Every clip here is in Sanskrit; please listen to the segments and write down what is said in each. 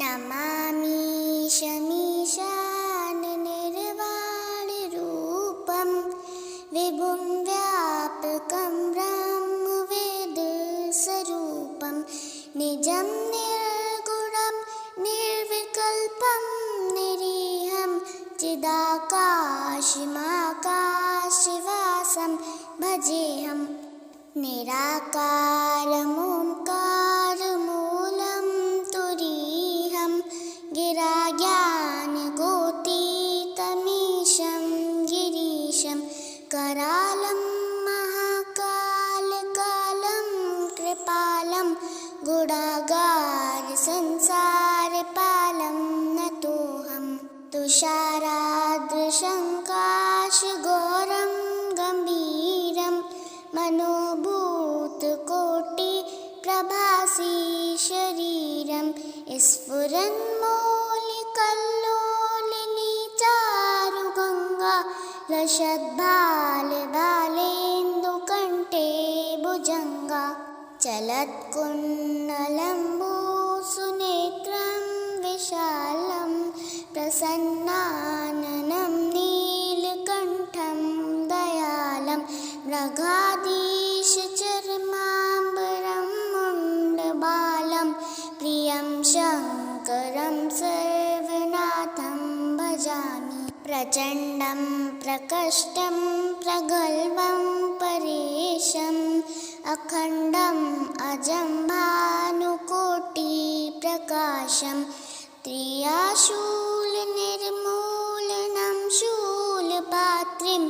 नमामि शमीशाननिर्वाणरूपं विभुं व्यापकं ब्रह्मवेदस्वरूपं निजं निर्गुणं निर्विकल्पं निरीहं चिदाकाशमाकाशवासं भजेऽहं निराकारमोङ्कारमूलं तुरीहं गिराज्ञानगोतीतमीशं गिरीशं करालं महाकालकालं कृपालं गुडागारसंसारपालं नतोऽहं तुषाराद्रशङ्काशघोरं गम्भीरं मनोभूतकोटिप्रभासी शरीरं स्फुरन्मौलिकल्लोलिनी चारुगङ्गा लसद्भालभालेन्दुकण्ठे भुजङ्गा चलत्कुण्डलम्बुसुनेत्रं विशालं प्रसन्नाननं नीलकण्ठं दयालं मृगाधीशचर्माम्बरं मुण्डबालं प्रियं शङ्करं सर्वनाथं भजामि प्रचण्डं प्रकष्टं प्रगल्भं परेशम् अखण्डम् अजं भानुकोटिप्रकाशं त्रियाशूलनिर्मूलनं शूलपात्रीं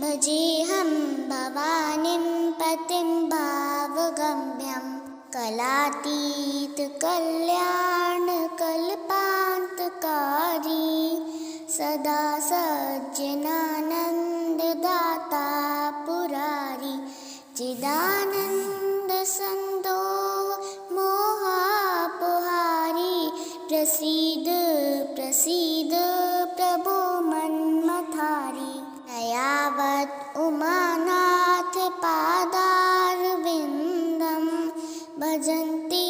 भजेऽहं भवानीं पतिं भावगम्यं कलातीतकल्याणकल्पान्तकारी सदा सज्जनानन्ददाता पुरारी चिदानन्दसन्दोह मोहापहारी प्रसीद प्रसीद प्रभो मन्मथारी नयावत् उमानाथ पादारविन्दं भजन्ति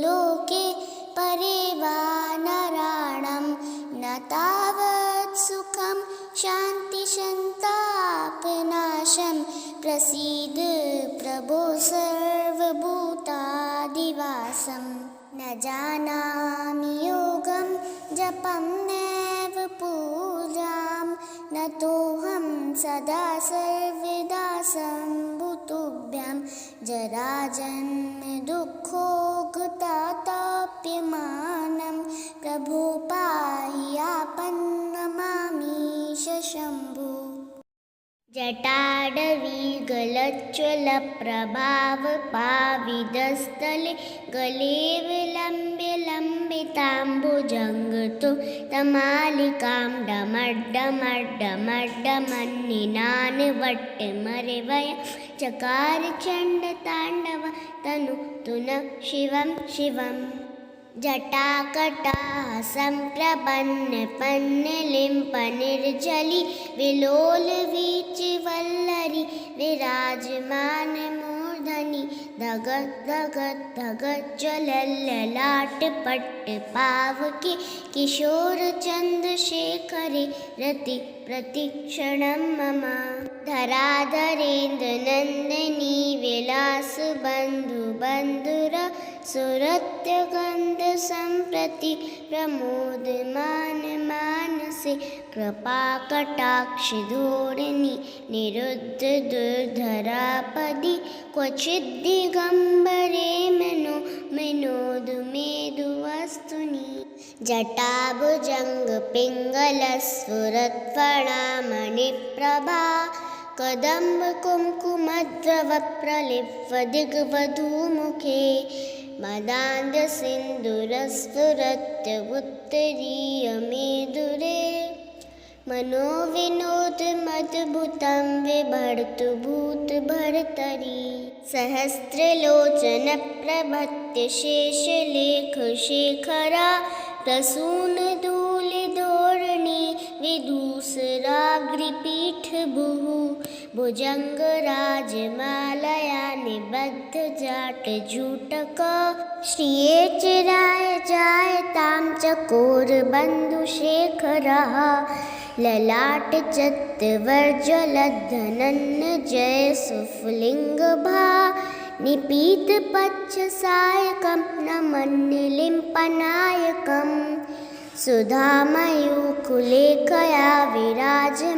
लोके परे वा नराणां न तावत् सुखं शान्तिसन्तापनाशं प्रसीद प्रभो सर्वभूतादिवासं न जानामि योगं जपं नैव पूजां नतोऽहं सदा सर्वदा सम्भुतुभ्यां जराजन्मदुःखोगताप्यमानं प्रभो पाहि आपन्नमामि शम्भो जटाडवीगलज्ज्वलप्रभावपाविदस्थले गले विलम्ब्य लम्बिताम्बुजङ्गतो तमालिकां डमड्डमड्डमड्डमड्डमन्निनान् वट्टमरवय चकार चण्डताण्डव तनोतु नः शिवं शिवम् जटाकटाः सम्प्रपन्नपन्नलिम्पनिर्झलि विलोलवीचिवल्लरी विराजमानमूर्धनि धगत् धगत् धगत् ज्वलल्ललाटपट्टपावके किशोरचन्द्रशेखरे रति प्रतिक्षणं मम धराधरेन्द्रनन्दिनी विलासबन्धुबन्धुर सुरत्यगन्धसम्प्रति प्रमोदमानमानसे कृपाकटाक्षधोरिणि निरुद्धदुर्धरापदि क्वचिद्दिगम्बरे मनोदुमेदुवस्तुनि जटाभुजङ्गपिङ्गलस्फुरत्फणामणिप्रभा कदम्बकुङ्कुमद्रवप्रलिप्तदिग्वधूमुखे मदान्धसिन्दूरस्फुरत्युत्तरीयमेदुरे मनोविनोदमद्भुतं विभर्तु भूतभर्तरि सहस्रलोचनप्रभत्य शेषलेखशेखरा प्रसूनधूलिधोरणी विदूसराग्रिपीठभुः भुजङ्गराजमालया निबद्धजाटजूटक श्रिये चिराय जायतां चकोरबन्धुशेखरः ललाटचत्वर्जलद्धनन्जय सुफलिङ्गभा निपीतपच्छसायकं नमन्निलिम्पनायकं सुधामयूखुलेखया विराजमानशेखरां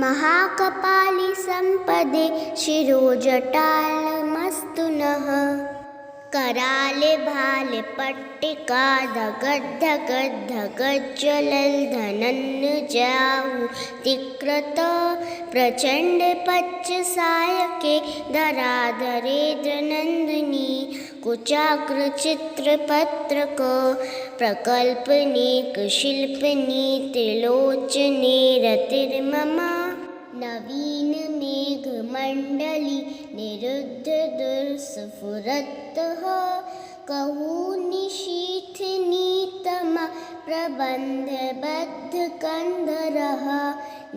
महाकपाली सम्पदे शिरोजटालमस्तु नः कराले भाले पट्टिका धगद्धगद्धगज्ज्वलल्धनन्जाहुतिकृत प्रचण्ड पच्चसायके धराधरेन्द्रनन्दिनी कुचाग्रचित्रपत्रक प्रकल्पनेकशिल्पिनी त्रिलोचने रतिर्मम नवीन मेघमण्डली निरुद्धदुर्स्फुरतः कहूनिशीथनीतमा प्रबन्धबद्धकन्धरः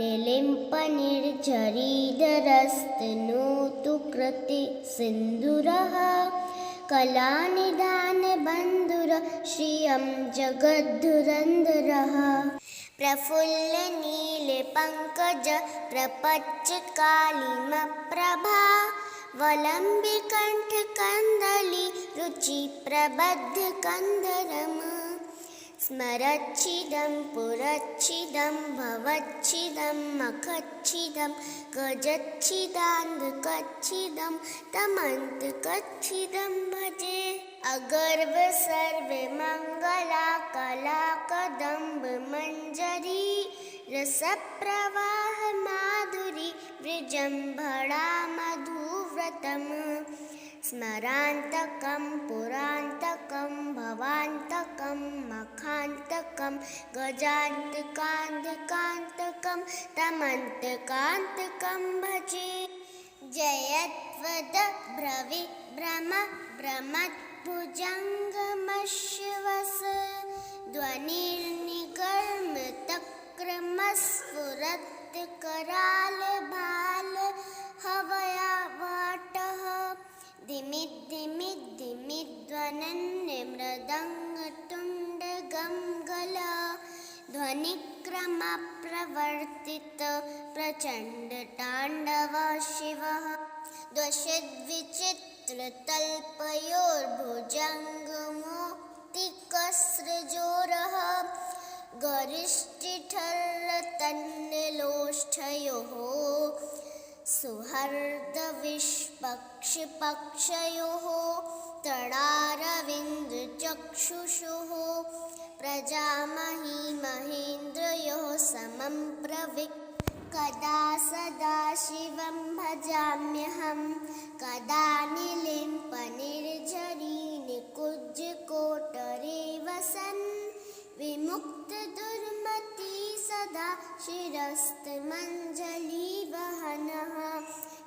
निलिम्पनिर्झरीधरस्तनोतु कृते सिन्दूरः कलानिधानबन्धुर श्रियं जगद्धुरन्धरः प्रफुल्लनीलपङ्कज प्रपच्चकालिमप्रभा वलम्बिकण्ठकन्दली रुचिप्रबद्धकन्धरम् स्मरच्छिदं पुरच्छिदं भवच्छिदं मखच्छिदं गजच्छिदान्धकच्छिदं तमन्तकच्छिदं भजे अगर्व सर्वमङ्गला कला कदम्बमञ्जरी रसप्रवाह माधुरी वृजम्भणा मधुव्रतम् स्मरान्तकं पुरान्तकं भवान्तकं मखान्तकं गजान्तकान्धकान्तकं तमन्तकान्तकं भजे जयत्वद भ्रविभ्रम भ्रमद्भुजङ्गमश्वस ध्वनिर्निगर्मतक्रमस्फुरत्करालभाल हवयावटः धिमिद्धिमिद्धिमिद्ध्वनन्मृदङ्गतुण्डगमगल ध्वनिक्रमप्रवर्तित प्रचण्डताण्डव शिवः दशद्विचित्रतल्पयोर्भुजङ्गमोक्तिकसृजोरः गरिष्ठिठर्रतन्निलोष्ठयोः सुहृदविष्पक्षपक्षयोः तडारविन्दचक्षुषोः प्रजामही महेन्द्रयोः समं प्रविक् कदा सदा शिवं भजाम्यहं कदा निलिम्पनिर्झरीनिकुञ्जकोटरे वसन् विमुक्तदुर्मती सदा शिरस्तमञ्जलिवहनः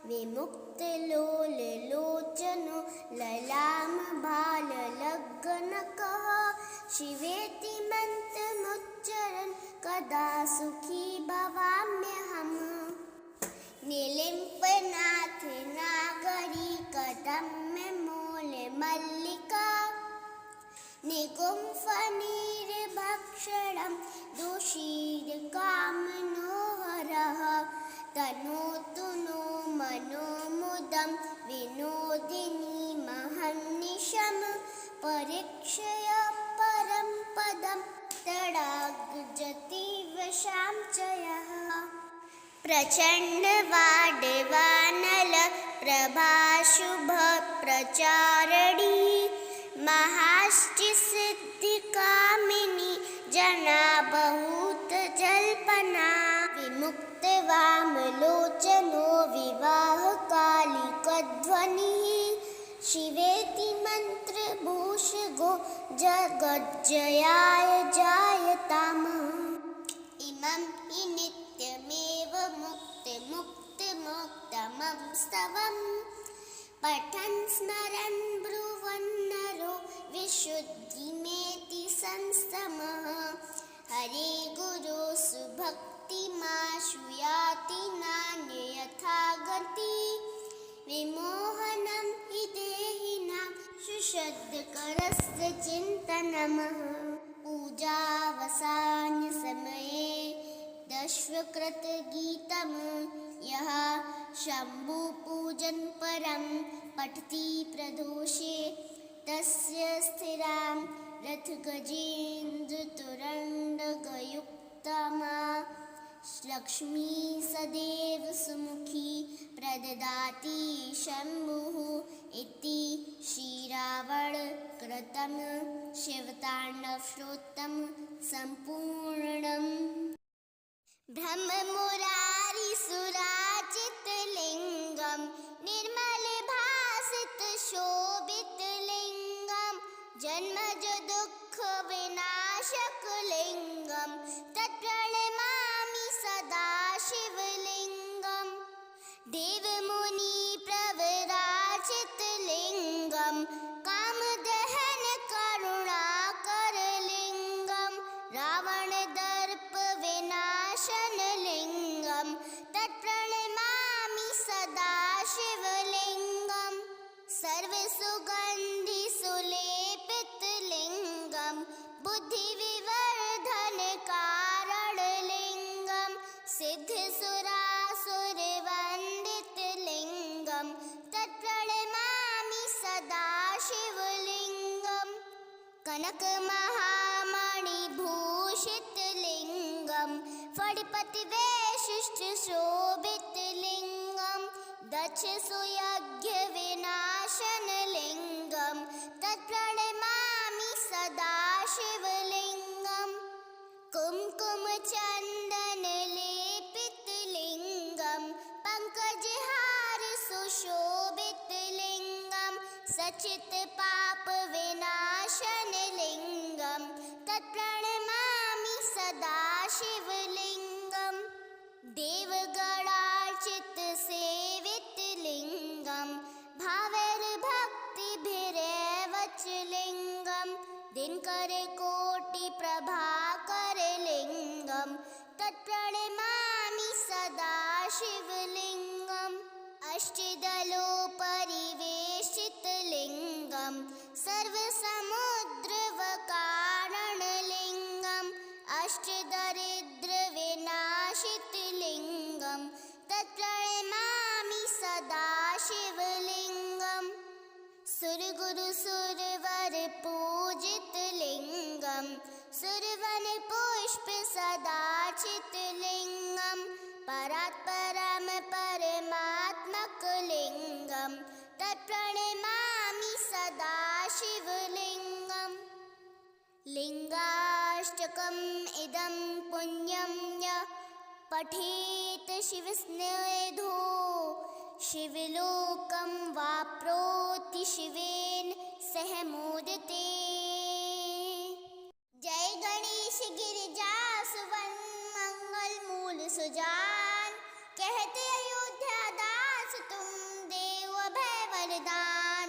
विमुक्तलोललोचनो ललामभाललग्नकः शिवेति मन्त्रमुच्चरन् कदा सुखी भवाम्यहम् निलिम्पनाथ नागरी कदम्बमूलमल्लिका निगुम्फनिर्भक्षणं दुषीरकामनोहरः तनोतु नो मनोमुदं विनोदिनी महन्निशं परीक्षय परं पदं तडागजतीवशां च यः प्रचण्डवाडवानल प्रभाशुभप्रचारिणी महाष्टिसिद्धिकामिनी जनाबहूतजल्पना विमुक्तवामलोचनो विवाहकालिकध्वनिः शिवेति मन्त्रभूषगो जगज्जयाय जायताम् इमं हि नित्यमेव मुक्तिमुक्तिमुक्तमं स्तवम् पठन् स्मरन् ब्रुवन्नरो विशुद्धिमेति संस्तमः हरे गुरो सुभक्तिमाशु याति नान्यथा गति विमोहनं हि देहिनां सुषद्करस्य चिन्ता नमः। पूजावसान्य समये दशकृत गीतम् यः शम्भुपूजन परं पठति प्रदोषे तस्य स्थिरां रथगजेन्द्रतुरण्डकयुक्तमा लक्ष्मी सदैव सुमुखी प्रददाति शम्भुः इति श्रीरावणकृतं शिवताण्डवस्तोत्रं सम्पूर्णम्। ब्रह्ममुरारिसुराचितलिङ्गं निर्मलभासितशोभितलिङ्गं जन्मज दुःखविनाशकलिङ्गं तत्प्रणमामि सदा शिवलिङ्गं। देवमुनिप्रवराचितलिङ्गं कामदहनकरुणाकरलिङ्गं रावणदर्पविनाशनलिङ्गं तत्प्रणमामि सदा शिवलिङ्गं। सर्वसुगन्धिसुलेपितलिङ्गं बुद्धिविवर्धनकारणलिङ्गं सिद्धसुरासुरवन्दितलिङ्गं तत्प्रणमामि सदा शिवलिङ्गं। कनकमहामणिभूषितलिङ्गं फणिपतिवैशिष्ट्यशोभितलिङ्गं दक्षसुयज्ञविनाशनलिङ्गं तत्प्रणमामि सदा शिवलिङ्गं। कुङ्कुमचन्दनलेपितलिङ्गं पङ्कजहारसुशोभितलिङ्गं सचित्पापविनाशनलिङ्गं तत्प्रणमामि सदा शिवलिङ्गं। देवगणार्चितसेवितलिङ्गं भावैर्भक्तिभिरेव च लिङ्गं दिनकरकोटिप्रभाकरलिङ्गं तत्प्रणमामि सदा शिवलिङ्गम्। अष्टदलोपरिवेशितलिङ्गं सर्वसमुद्रवकारणलिङ्गं अष्टदरिद्रविनाशितलिङ्गं तत्प्रणमामि सदा शिवलिङ्गम्। सुरगुरुसुरवरपूजितलिङ्गं सुरवनपुष्पसदाचितलिङ्गं परात्परं परमात्मकलिङ्गं तत्प्रणमामि सदा शिवलिङ्गम्। लिङ्गाष्टकम् इदं पुण्यं यः पठेत् शिवस्नेधो शिवलोकं वाप्नोति शिवेन सह मोदते। जय गणेश गिरिजा सुवन मंगल मूल सुजान कहते अयोध्या दास तुम देव अभय वरदान।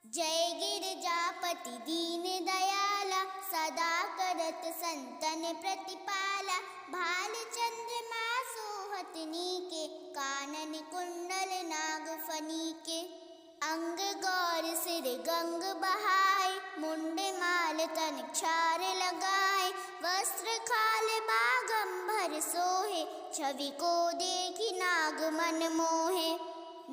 जय गिरिजापति दीन दयाला सदा करत संतन प्रतिपाला भालचंद्रमा सोहतनी के कानन कुंडल नागफनी के अंग गौर सिर गंग बहाय मुंड माल तन क्षार लगाए वस्त्र खाल बागंबर सोहे छवि को देखी नाग मन मोहे।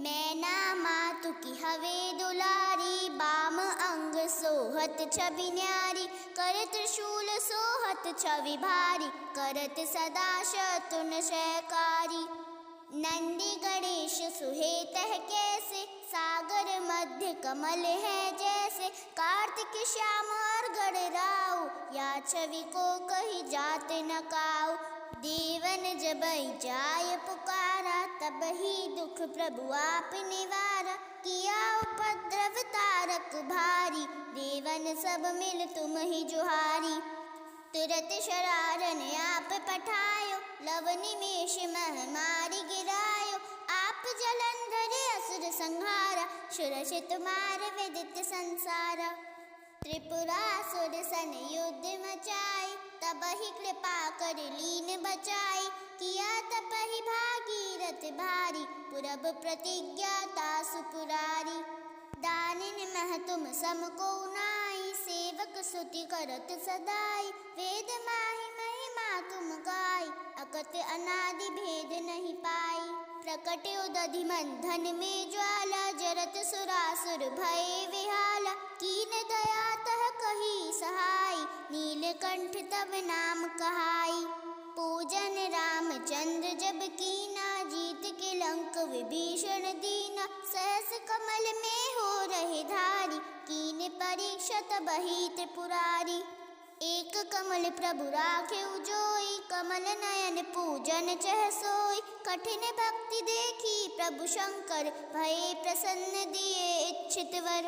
मैना मातु की हवे दुलारी बाम अंग सोहत छवि न्यारी कर त्रिशूल सोहत छवि भारी करत सदा शत्रुन शयकारी। नंदी गणेश सुहेत है कैसे सागर मध्य कमल है जैसे कार्तिक श्याम और गणराव या छवि को कही जात न काऊ। देवन जब जाय पुकारा तब ही दुख प्रभु आप निवारा किया उपद्रव तारक भारी देवन सब मिल तुम ही जुहारी। तुरत शरारन आप पठायो लव निमेष मह मारी गिरायो आप जलंधर असुर संहारा सुरसित मार विदित संसारा। त्रिपुरासुर सन युद्ध मचाए तब ही कृपा कर लीन बचाई किया तब ही भागीरथ भारी पुरब प्रतिज्ञा तासु पुरारी। दानिन मह तुम सम को नाई सेव स्तुति करत सदाई, वेद माहि महिमा तुम गाई, अकत अनादि भेद नहीं पाई। प्रकट उदधि मंथन में ज्वाला, जरत सुरासुर भय विहाला, कीन दया तह कही सहाय, नीलकंठ तब नाम कहाई। पूजन रामचंद्र जब कीना, जीत के लंक विभीषण दीना, सहस कमल में हो रहे धारी, कीन परीक्षा तब ही त्रिपुरारी। एक कमल प्रभु राखे उजोई, कमल नयन पूजन चह सोई, कठिन भक्ति देखी प्रभु शंकर, भये प्रसन्न दिए इच्छित वर।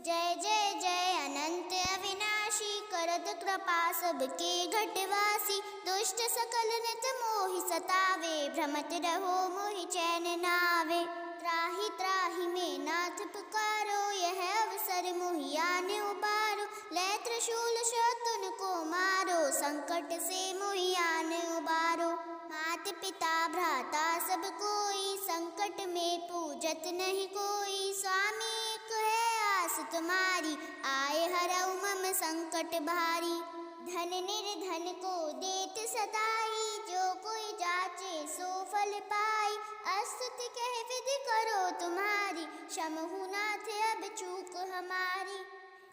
जय जय जय अनंत अविनाशी, करत कृपा सबके घटवासी, दुष्ट सकल नित मोहि सतावे, भ्रमत रहो मोहि चैन नावे। त्राहि त्राहि में नाथ पुकारो, यह अवसर मोहि आन उबारो, ले त्रिशूल शत्रुन को मारो, संकट से मोहि आन उबारो। मात पिता भ्राता सब कोई, संकट में पूजत नहीं कोई, स्वामी एक है आस तुम्हारी, आए हरऊ मम संकट भारी। धन निर्धन को देत सदाई, जो कोई जाचे सो फल पाई, अस्तुति कह विधि करो तुम्हारी, क्षमहु नाथ अब चूक हमारी।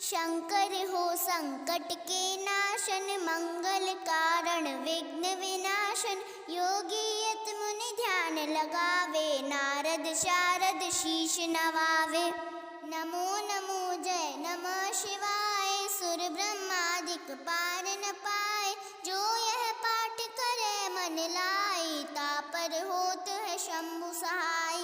शंकर हो संकट के नाशन, मंगल कारण विघ्न विनाशन, योगी यत मुनि ध्यान लगावे, नारद शारद शीश नवावे। नमो नमो जय नमः शिवाय, सुर ब्रह्मादिक पार न पाए, जो यह पाठ करे मन लाई, तापर होत है शंभु सहाय।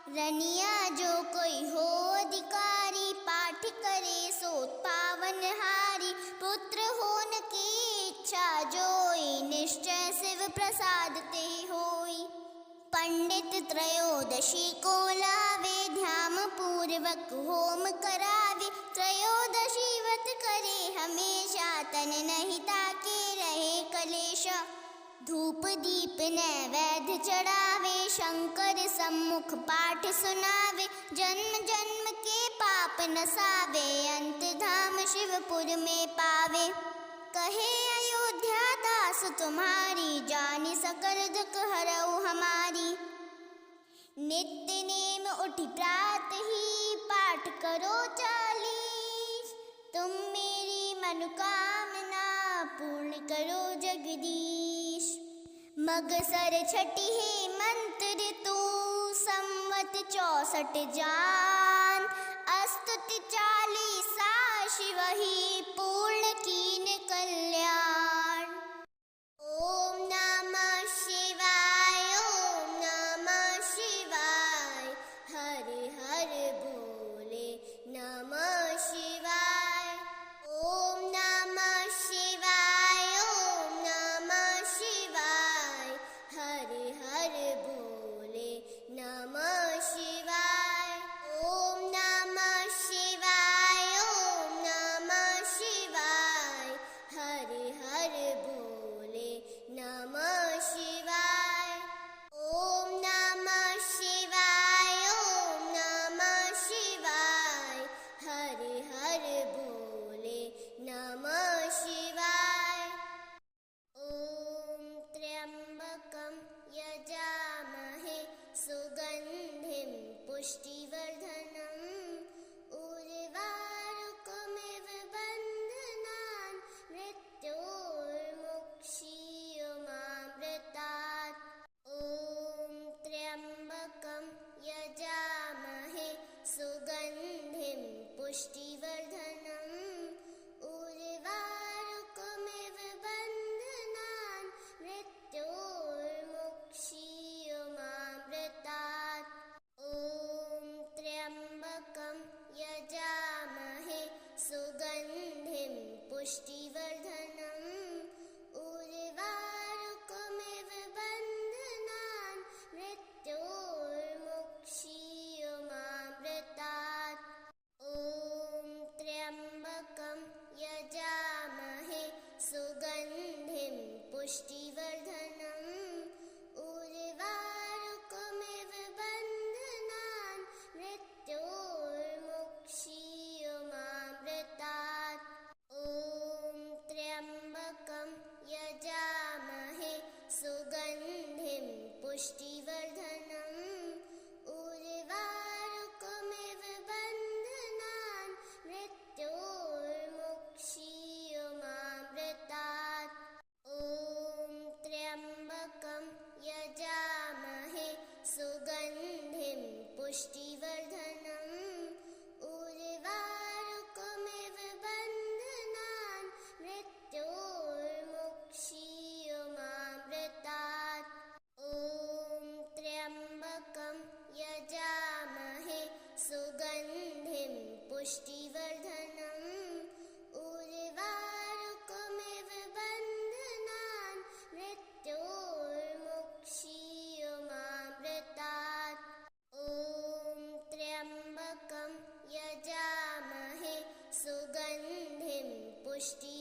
रनिया जो कोई हो अधिकारी, पाठ करे सो पावन हारी, पुत्र होन की इच्छा जोई, निश्चय शिव प्रसाद ते होई। पंडित त्रयोदशी को लावे, ध्यान पूर्वक होम करावे, त्रयोदशी व्रत करे हमेशा, तन नहीं ताके रहे कलेश। धूप दीप नैवेद्य चढ़ावे, शंकर सम्मुख पाठ सुनावे, जन्म जन्म के पाप नसावे, अंत धाम शिवपुर में पावे। कहे अयोध्या दास तुम्हारी, जानि सकल दुख हरऊ हमारी। नित्य नेम उठि प्रात ही, पाठ करो 40, तुम मेरी मनोकामना पूर्ण करो जगदीश। मगसर छठी है मंत्र तू, संवत 64 जान, अस्तुति 40 शिव ही पूर्ण कीन कल्याण। ओम नमः शिवाय, ओम नमः शिवाय, हर हर बोले नमः शिवाय। ओम नमः शिवाय, ओम नमः शिवाय, हर हर बोले नमः शिवाय। ओम नमः शिवाय, ओम नमः शिवाय, हर हर बोले नमः शिवाय। ओम नमः शिवाय, ओम नमः शिवाय, हर हर बोले नमः शिवाय। ओम त्र्यंबकं यजामहे, सुगंधिं पुष्टिवर्धनम्, उर्वारुकमिव बन्धनान्, मृत्योर्मुक्षीयमामृतात्। ॐ त्र्यंबकं यजामहे, सुगंधिं पुष्टिवर्धनम्, उर्वारुकमिव बन्धनान्, मृत्योर्मुक्षीयमामृतात्। ॐ त्र्यंबकं यजामहे, सुगंधिं पुष्टिवर्धनम्, उर्वारुकमिव बन्धनान्, मृत्योर्मुक्षीयमामृतात्। ॐ त्र्यंबकं यजामहे, सुगंधिं पुष्टिवर्धनम्, उर्वारुकमिव बन्धनान्, मृत्योर्मुक्षीयमामृतात्। ॐ पुष्टि